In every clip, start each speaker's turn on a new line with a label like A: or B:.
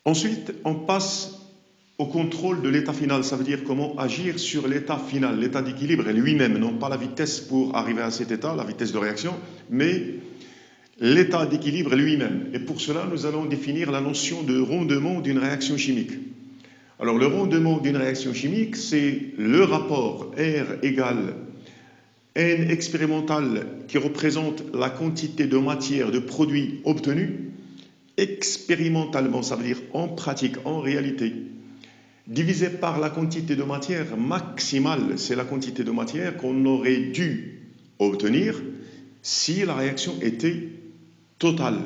A: Ensuite, on passe au contrôle de l'état final. Ça veut dire comment agir sur l'état final, l'état d'équilibre lui-même, non pas la vitesse pour arriver à cet état, la vitesse de réaction, mais l'état d'équilibre lui-même. Et pour cela, nous allons définir la notion de rendement d'une réaction chimique. Alors, le rendement d'une réaction chimique, c'est le rapport R égale N expérimental qui représente la quantité de matière, de produit obtenu expérimentalement, ça veut dire en pratique, en réalité, divisé par la quantité de matière maximale, c'est la quantité de matière qu'on aurait dû obtenir si la réaction était totale.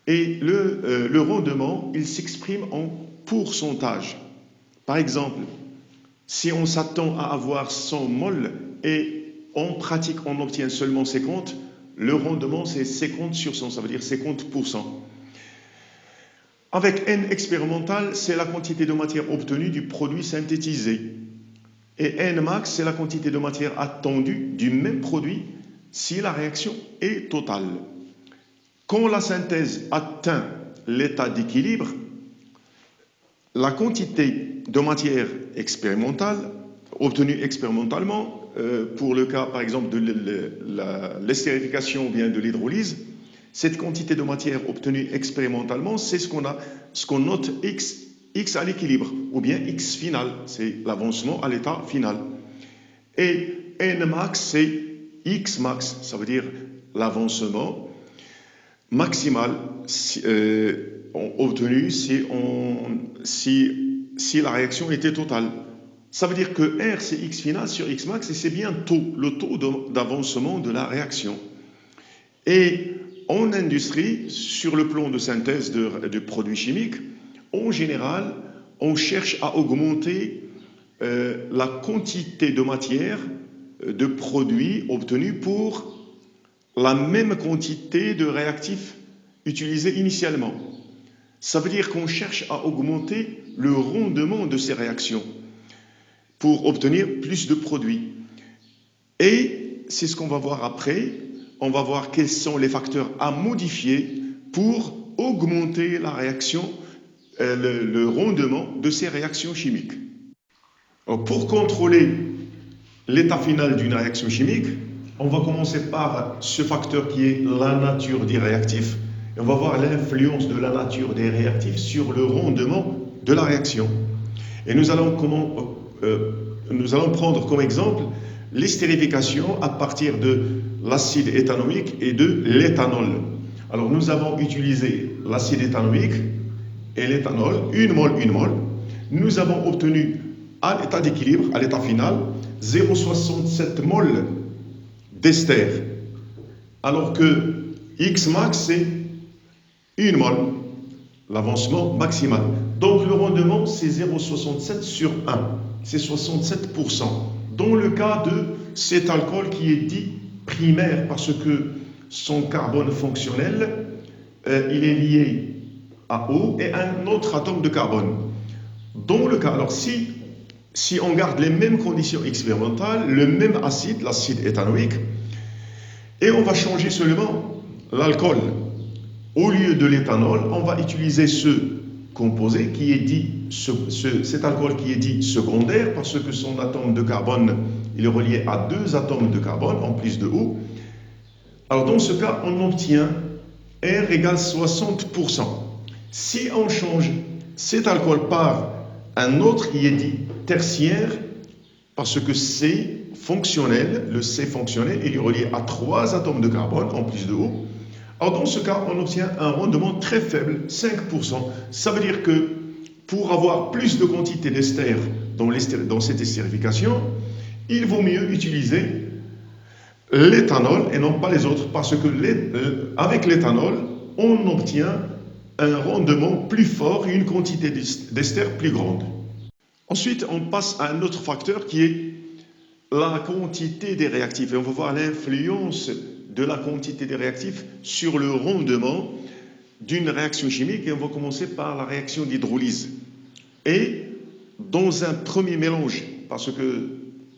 A: Et le rendement, il s'exprime en pourcentage. Par exemple, si on s'attend à avoir 100 mol et en pratique on obtient seulement 50, le rendement c'est 50 sur 100, ça veut dire 50%. Avec N expérimental, c'est la quantité de matière obtenue du produit synthétisé. Et N max, c'est la quantité de matière attendue du même produit si la réaction est totale. Quand la synthèse atteint l'état d'équilibre, la quantité de matière expérimentale, obtenue expérimentalement, pour le cas par exemple de l'estérification ou bien de l'hydrolyse, cette quantité de matière obtenue expérimentalement, c'est ce qu'on note X à l'équilibre, ou bien X final, c'est l'avancement à l'état final. Et N max, c'est X max, ça veut dire l'avancement maximal obtenu si la réaction était totale. Ça veut dire que R, c'est X final sur X max, et c'est bien le taux d'avancement de la réaction. Et en industrie, sur le plan de synthèse de produits chimiques, en général, on cherche à augmenter la quantité de matière de produits obtenus pour la même quantité de réactifs utilisés initialement. Ça veut dire qu'on cherche à augmenter le rendement de ces réactions pour obtenir plus de produits. Et c'est ce qu'on va voir après. On va voir quels sont les facteurs à modifier pour augmenter la réaction, le rendement de ces réactions chimiques. Alors, pour contrôler l'état final d'une réaction chimique, on va commencer par ce facteur qui est la nature des réactifs. Et on va voir l'influence de la nature des réactifs sur le rendement de la réaction. Et nous allons prendre comme exemple l'estérification à partir de l'acide éthanoïque et de l'éthanol. Alors nous avons utilisé l'acide éthanoïque et l'éthanol, une mol. Nous avons obtenu à l'état d'équilibre, à l'état final, 0,67 mol d'ester, alors que X max c'est 1 mol, l'avancement maximal. Donc le rendement c'est 0,67 sur 1, c'est 67%. Dans le cas de cet alcool qui est dit primaire parce que son carbone fonctionnel, il est lié à O et un autre atome de carbone. Dans le cas, alors si on garde les mêmes conditions expérimentales, le même acide, l'acide éthanoïque, et on va changer seulement l'alcool. Au lieu de l'éthanol, on va utiliser ce composé qui est dit, cet alcool qui est dit secondaire parce que son atome de carbone, il est relié à 2 atomes de carbone en plus de O. Alors dans ce cas, on obtient R égale 60%. Si on change cet alcool par un autre qui est dit tertiaire, parce que C fonctionnel, le C fonctionnel, il est relié à 3 atomes de carbone en plus de O. Alors dans ce cas, on obtient un rendement très faible, 5%. Ça veut dire que pour avoir plus de quantité d'ester dans cette estérification, il vaut mieux utiliser l'éthanol et non pas les autres, parce que avec l'éthanol, on obtient un rendement plus fort et une quantité d'ester plus grande. Ensuite, on passe à un autre facteur qui est la quantité des réactifs. Et on va voir l'influence de la quantité des réactifs sur le rendement d'une réaction chimique. Et on va commencer par la réaction d'hydrolyse. Et dans un premier mélange, parce que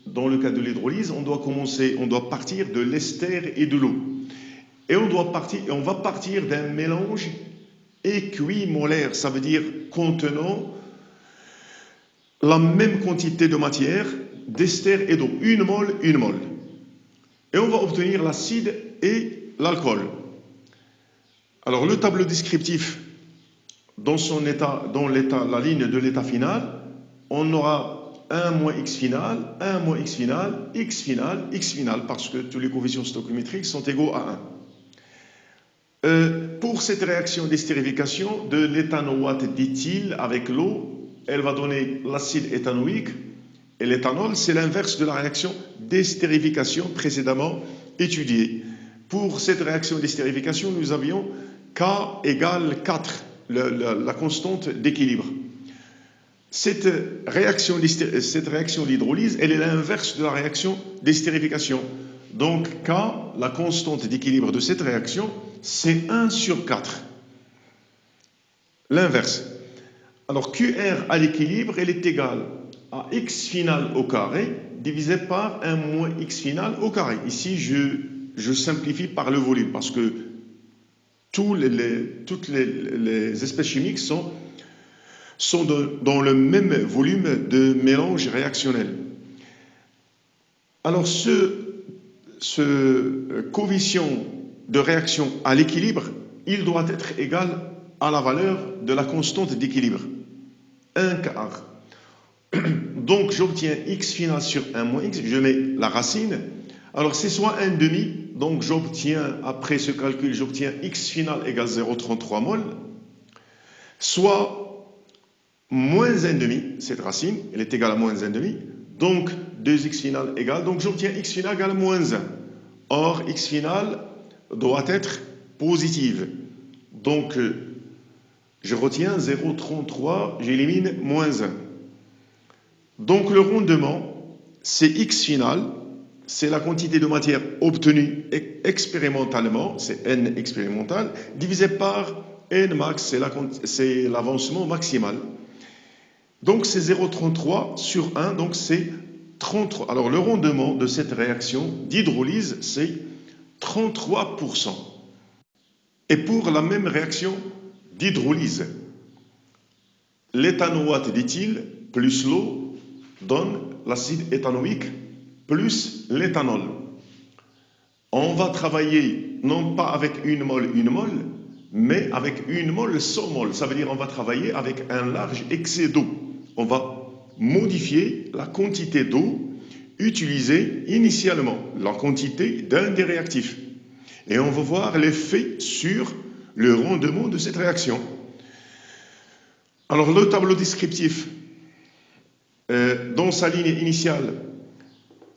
A: dans le cas de l'hydrolyse, on doit partir de l'ester et de l'eau. Et on va partir d'un mélange équimolaire, ça veut dire contenant la même quantité de matière, d'ester et d'eau, une mole, une mole. Et on va obtenir l'acide et l'alcool. Alors le tableau descriptif, dans son état, la ligne de l'état final, on aura 1 moins x final, 1 moins x final, x final, x final, parce que tous les coefficients stoichiométriques sont égaux à 1. Pour cette réaction d'estérification de l'éthanoate d'éthyle avec l'eau, elle va donner l'acide éthanoïque, et l'éthanol, c'est l'inverse de la réaction d'estérification précédemment étudiée. Pour cette réaction d'estérification, nous avions K égale 4, la constante d'équilibre. Cette réaction d'hydrolyse, elle est l'inverse de la réaction d'estérification. Donc K, la constante d'équilibre de cette réaction, c'est 1 sur 4. L'inverse. Alors QR à l'équilibre, elle est égale à x final au carré divisé par 1 moins x final au carré. Ici, je simplifie par le volume parce que toutes les espèces chimiques sont dans le même volume de mélange réactionnel. Alors, ce coefficient de réaction à l'équilibre, il doit être égal à la valeur de la constante d'équilibre, 1 quart. Donc, j'obtiens x final sur 1 moins x, je mets la racine. Alors, c'est soit 1 demi, donc j'obtiens, après ce calcul, j'obtiens x final égale 0,33 mol, soit moins 1 demi, cette racine, elle est égale à moins 1 demi, donc 2x final égale, donc j'obtiens x final égale à moins 1. Or, x final doit être positive. Donc, je retiens 0,33, j'élimine moins 1. Donc, le rendement, c'est x final, c'est la quantité de matière obtenue expérimentalement, c'est n expérimental, divisé par n max, c'est l'avancement maximal. Donc, c'est 0,33 sur 1, donc c'est 33. Alors, le rendement de cette réaction d'hydrolyse, c'est 33%. Et pour la même réaction d'hydrolyse, l'éthanoate d'éthyle plus l'eau donne l'acide éthanoïque plus l'éthanol. On va travailler non pas avec une mole, mais avec une mole, 100 mol. Ça veut dire qu'on va travailler avec un large excès d'eau. On va modifier la quantité d'eau utilisée initialement, la quantité d'un des réactifs. Et on va voir l'effet sur le rendement de cette réaction. Alors, le tableau descriptif, dans sa ligne initiale,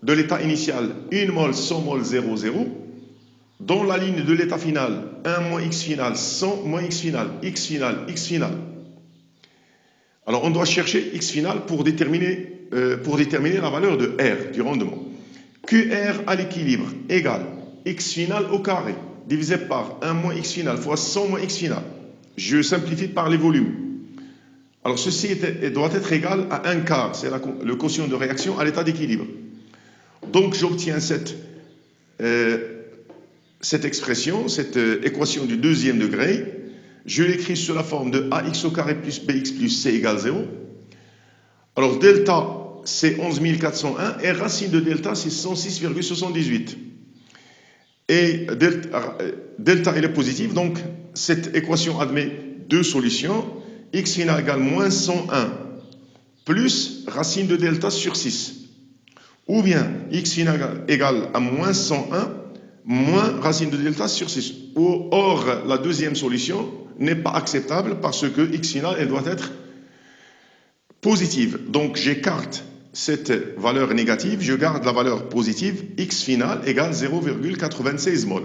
A: de l'état initial, 1 mol, 100 mol, 0, 0. Dans la ligne de l'état final, 1 moins x final, 100 moins x final, x final, x final. Alors, on doit chercher x final pour déterminer la valeur de R, du rendement. QR à l'équilibre égale x final au carré, divisé par 1 moins x final fois 100 moins x final. Je simplifie par les volumes. Alors, ceci doit être égal à 1 quart, c'est le quotient de réaction à l'état d'équilibre. Donc, j'obtiens cette expression, cette équation du deuxième degré. Je l'écris sous la forme de ax au carré plus bx plus c égale 0. Alors, delta, c'est 11401 et racine de delta, c'est 106,78. Et delta, elle est positive, donc cette équation admet deux solutions. X final égale moins 101 plus racine de delta sur 6. Ou bien x final égale à moins 101 moins racine de delta sur 6. Or, la deuxième solution n'est pas acceptable parce que x final, elle doit être positive. Donc, j'écarte cette valeur négative, je garde la valeur positive, x final égale 0,96 mol.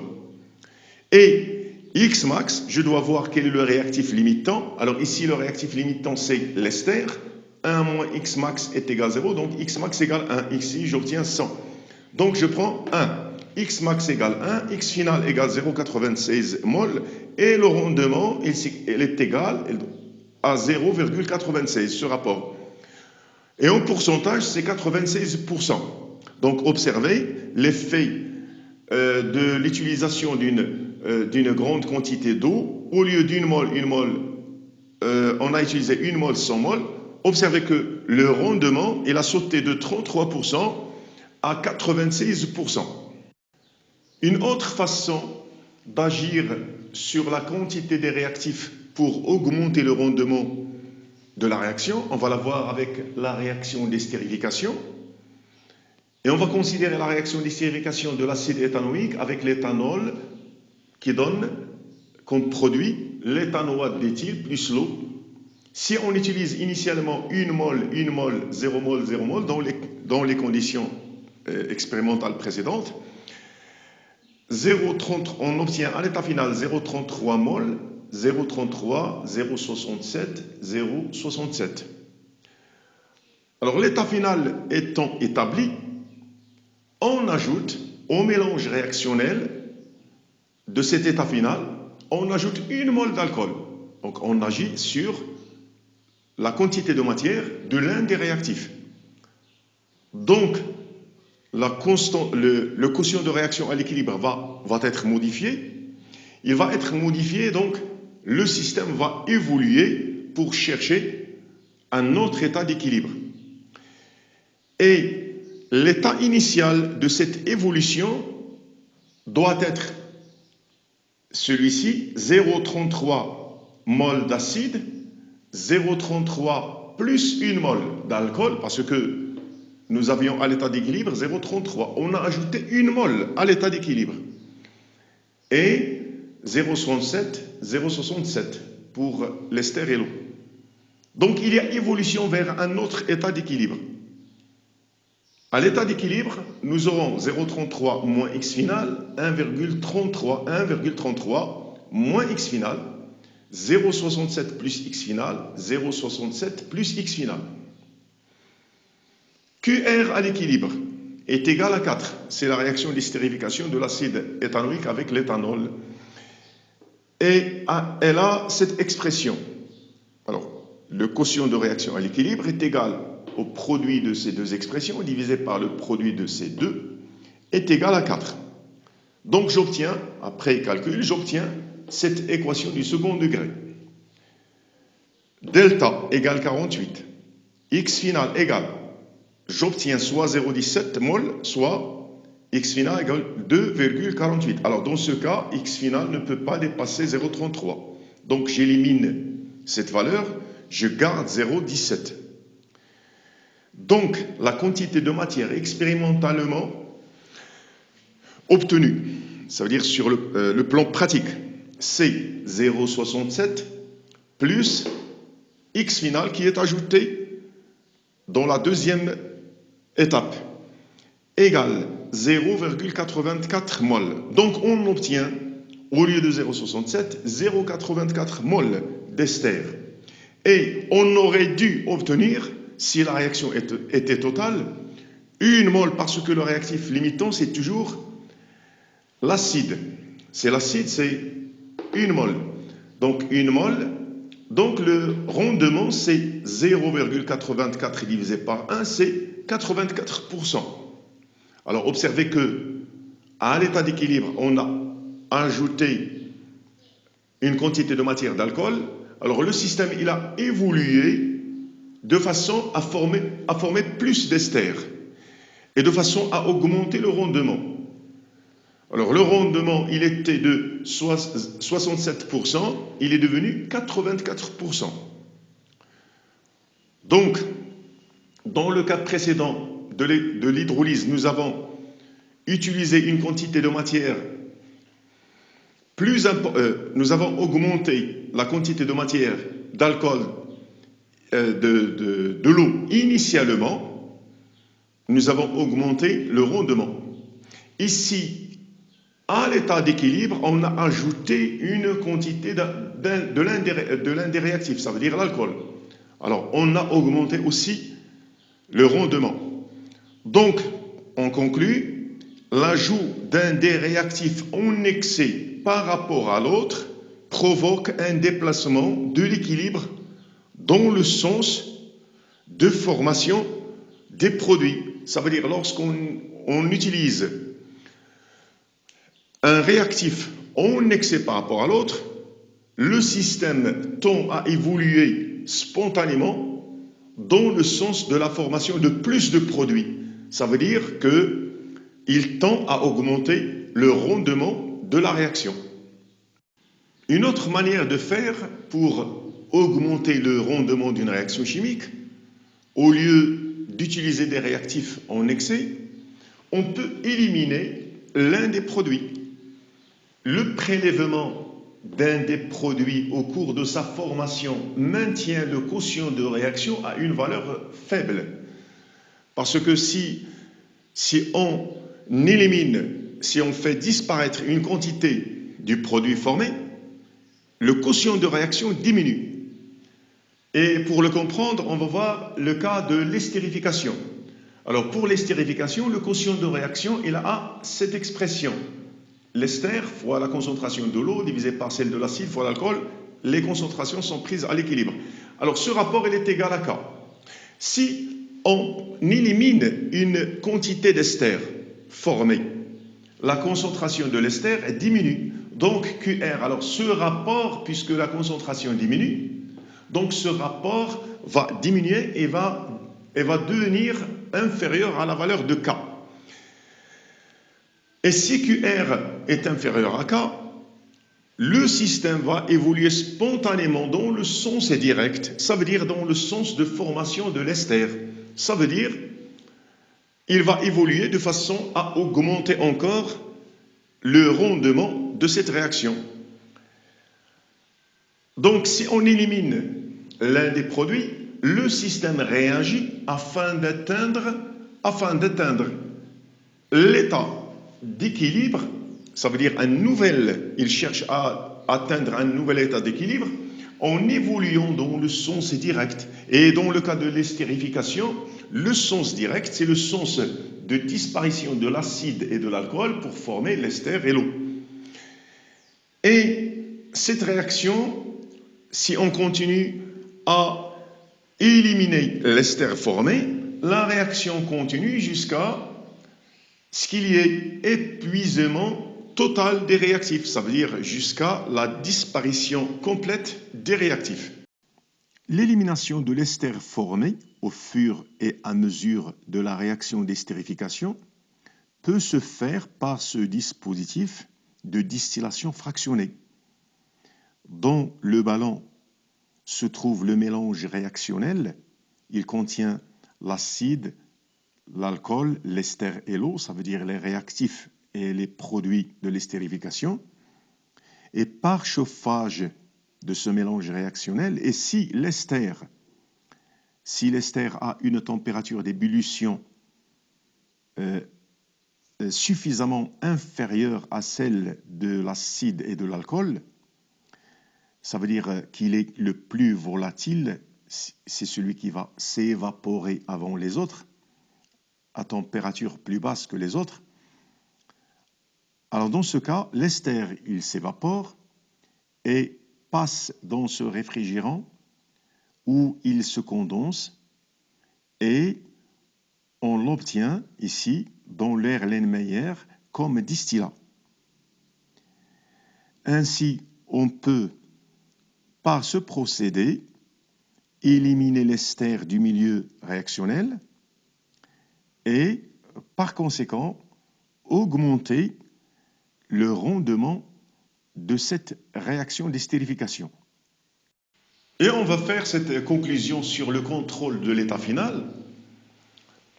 A: Et x max, je dois voir quel est le réactif limitant. Alors ici, le réactif limitant, c'est l'ester. 1 moins x max est égal à 0, donc x max égale 1. Ici, j'obtiens 100. Donc, je prends 1. X max égale 1, x final égale 0,96 mol, et le rendement, il est égal à 0,96, ce rapport. Et en pourcentage, c'est 96%. Donc, observez l'effet de l'utilisation d'une grande quantité d'eau au lieu d'une mole, on a utilisé une mole, 100 mol. Observez que le rendement, il a sauté de 33% à 96%. Une autre façon d'agir sur la quantité des réactifs pour augmenter le rendement de la réaction, on va la voir avec la réaction d'estérification. Et on va considérer la réaction d'estérification de l'acide éthanoïque avec l'éthanol qui donne comme produit l'éthanoate d'éthyle plus l'eau. Si on utilise initialement une mol, 0 mol, 0 mol dans les conditions expérimentales précédentes, on obtient à l'état final 0,33 mol, 0,33, 0,67, 0,67. Alors l'état final étant établi, on ajoute au mélange réactionnel de cet état final, on ajoute une mol d'alcool. Donc on agit sur la quantité de matière de l'un des réactifs. Donc le quotient de réaction à l'équilibre va être modifié. Il va être modifié, donc le système va évoluer pour chercher un autre état d'équilibre. Et l'état initial de cette évolution doit être celui-ci, 0,33 mol d'acide, 0,33 plus une mol d'alcool, parce que nous avions à l'état d'équilibre 0,33. On a ajouté une mol à l'état d'équilibre. Et 0,67 pour l'ester et l'eau. Donc il y a évolution vers un autre état d'équilibre. À l'état d'équilibre, nous aurons 0,33 moins x final, 1,33 moins x final, 0,67 plus x final, 0,67 plus x final. QR à l'équilibre est égal à 4. C'est la réaction d'estérification de l'acide éthanoïque avec l'éthanol. Et elle a cette expression. Alors, le quotient de réaction à l'équilibre est égal au produit de ces deux expressions divisé par le produit de ces deux est égal à 4. Donc j'obtiens, après calcul, j'obtiens cette équation du second degré. Delta égale 48. X final égale, j'obtiens soit 0,17 mol, soit x final égale 2,48. Alors dans ce cas, x final ne peut pas dépasser 0,33. Donc j'élimine cette valeur, je garde 0,17. Donc la quantité de matière expérimentalement obtenue, ça veut dire sur le plan pratique, c'est 0,67 plus x final qui est ajouté dans la deuxième étape, égale 0,84 mol. Donc on obtient, au lieu de 0,67, 0,84 mol d'ester. Et on aurait dû obtenir, si la réaction était totale, une mol, parce que le réactif limitant, c'est toujours l'acide. C'est l'acide, c'est une mol. Donc une mol, donc le rendement, c'est 0,84 divisé par 1, c'est 84%. Alors observez que à l'état d'équilibre, on a ajouté une quantité de matière d'alcool. Alors le système, il a évolué de façon à former plus d'ester et de façon à augmenter le rendement. Alors le rendement, il était de 67%, il est devenu 84%. Donc, dans le cas précédent de l'hydrolyse, nous avons utilisé une quantité de matière nous avons augmenté la quantité de matière d'alcool de l'eau initialement, nous avons augmenté le rendement. Ici, à l'état d'équilibre, on a ajouté une quantité de l'un des réactifs, ça veut dire l'alcool. Alors, on a augmenté aussi le rendement. Donc, on conclut, l'ajout d'un des réactifs en excès par rapport à l'autre provoque un déplacement de l'équilibre dans le sens de formation des produits. Ça veut dire lorsqu'on utilise un réactif en excès par rapport à l'autre, le système tend à évoluer spontanément dans le sens de la formation de plus de produits. Ça veut dire qu'il tend à augmenter le rendement de la réaction. Une autre manière de faire pour augmenter le rendement d'une réaction chimique, au lieu d'utiliser des réactifs en excès, on peut éliminer l'un des produits. Le prélèvement d'un des produits au cours de sa formation maintient le quotient de réaction à une valeur faible. Parce que si on élimine, si on fait disparaître une quantité du produit formé, le quotient de réaction diminue. Et pour le comprendre, on va voir le cas de l'estérification. Alors pour l'estérification, le quotient de réaction, il a cette expression. L'ester fois la concentration de l'eau divisé par celle de l'acide fois l'alcool, les concentrations sont prises à l'équilibre. Alors ce rapport, il est égal à K. Si on élimine une quantité d'ester formée, la concentration de l'ester diminue. Donc QR, alors ce rapport, puisque la concentration diminue, donc ce rapport va diminuer et va devenir inférieur à la valeur de K. Et si QR est inférieur à K, le système va évoluer spontanément dans le sens direct, ça veut dire dans le sens de formation de l'ester. Ça veut dire il va évoluer de façon à augmenter encore le rendement de cette réaction. Donc si on élimine l'un des produits, le système réagit afin d'atteindre l'état d'équilibre, ça veut dire il cherche à atteindre un nouvel état d'équilibre en évoluant dans le sens direct. Et dans le cas de l'estérification, le sens direct, c'est le sens de disparition de l'acide et de l'alcool pour former l'ester et l'eau. Et cette réaction, si on continue à éliminer l'ester formé, la réaction continue jusqu'à ce qu'il y ait épuisement total des réactifs, ça veut dire jusqu'à la disparition complète des réactifs. L'élimination de l'ester formé au fur et à mesure de la réaction d'estérification peut se faire par ce dispositif de distillation fractionnée. Dans le ballon se trouve le mélange réactionnel. Il contient l'acide, l'alcool, l'ester et l'eau, ça veut dire les réactifs et les produits de l'estérification. Et par chauffage de ce mélange réactionnel, et si l'ester a une température d'ébullition suffisamment inférieure à celle de l'acide et de l'alcool, ça veut dire qu'il est le plus volatile, c'est celui qui va s'évaporer avant les autres, à température plus basse que les autres. Alors dans ce cas, l'ester, il s'évapore et passe dans ce réfrigérant où il se condense et on l'obtient ici dans l'Erlenmeyer comme distillat. Ainsi, on peut, par ce procédé, éliminer l'ester du milieu réactionnel et, par conséquent, augmenter le rendement de cette réaction d'estérification. Et on va faire cette conclusion sur le contrôle de l'état final.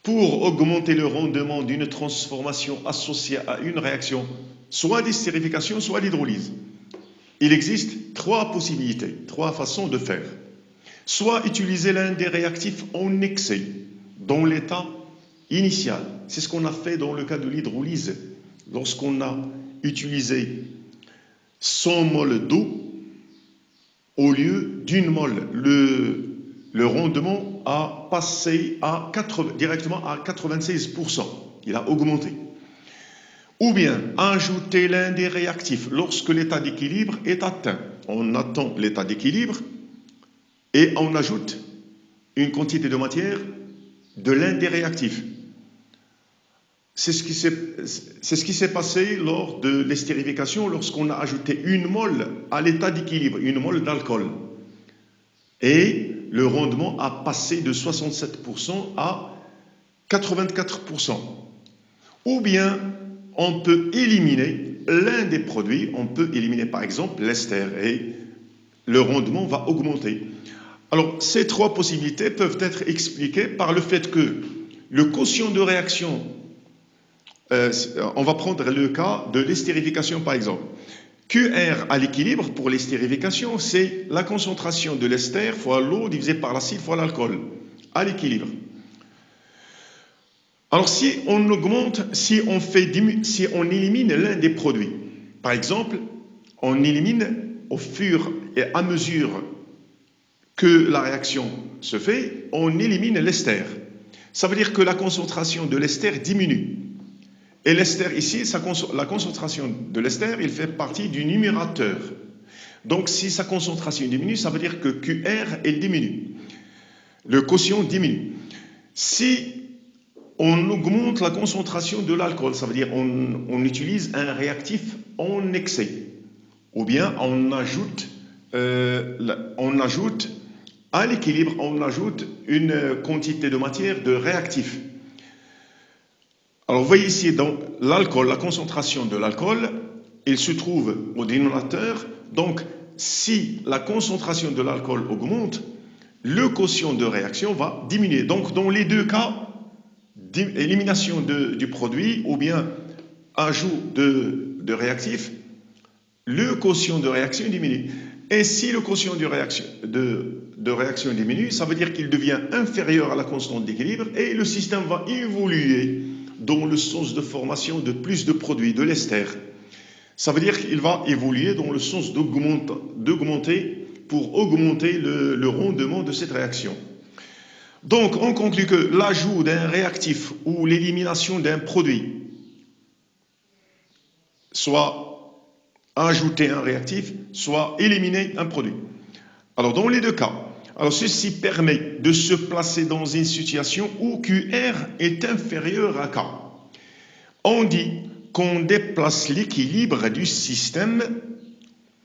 A: Pour augmenter le rendement d'une transformation associée à une réaction, soit d'estérification, soit d'hydrolyse, il existe trois possibilités, trois façons de faire. Soit utiliser l'un des réactifs en excès, dans l'état initial. C'est ce qu'on a fait dans le cas de l'hydrolyse, lorsqu'on a utilisé 100 mol d'eau au lieu d'une mol. Le rendement a passé directement à 96%. Il a augmenté. Ou bien ajouter l'un des réactifs lorsque l'état d'équilibre est atteint. On attend l'état d'équilibre et on ajoute une quantité de matière de l'un des réactifs. C'est ce qui s'est passé lors de l'estérification, lorsqu'on a ajouté une mole à l'état d'équilibre, une mole d'alcool. Et le rendement a passé de 67% à 84%. Ou bien, on peut éliminer l'un des produits, on peut éliminer par exemple l'ester et le rendement va augmenter. Alors, ces trois possibilités peuvent être expliquées par le fait que le quotient de réaction, on va prendre le cas de l'estérification par exemple. QR à l'équilibre pour l'estérification, c'est la concentration de l'ester fois l'eau divisé par l'acide fois l'alcool à l'équilibre. Alors si on augmente, si on élimine l'un des produits, par exemple, on élimine au fur et à mesure que la réaction se fait, on élimine l'ester. Ça veut dire que la concentration de l'ester diminue. Et l'ester ici, la concentration de l'ester, il fait partie du numérateur. Donc si sa concentration diminue, ça veut dire que QR, elle diminue. Le quotient diminue. Si on augmente la concentration de l'alcool, ça veut dire on utilise un réactif en excès. Ou bien on ajoute à l'équilibre, on ajoute une quantité de matière de réactif. Alors vous voyez ici dans l'alcool, la concentration de l'alcool, il se trouve au dénominateur. Donc si la concentration de l'alcool augmente, le quotient de réaction va diminuer. Donc dans les deux cas, élimination du produit ou bien ajout de réactif, le quotient de réaction diminue. Et si le quotient de réaction diminue, ça veut dire qu'il devient inférieur à la constante d'équilibre et le système va évoluer dans le sens de formation de plus de produits, de l'ester. Ça veut dire qu'il va évoluer dans le sens d'augmenter pour augmenter le rendement de cette réaction. Donc, on conclut que l'ajout d'un réactif ou l'élimination d'un produit, soit ajouter un réactif, soit éliminer un produit. Alors, dans les deux cas, alors ceci permet de se placer dans une situation où QR est inférieur à K. On dit qu'on déplace l'équilibre du système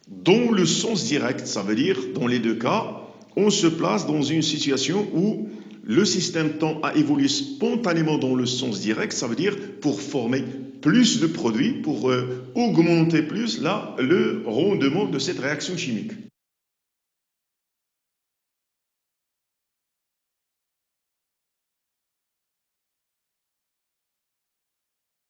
A: dans le sens direct. Ça veut dire, dans les deux cas, on se place dans une situation où le système tend à évoluer spontanément dans le sens direct. Ça veut dire pour former plus de produits, pour augmenter plus le rendement de cette réaction chimique.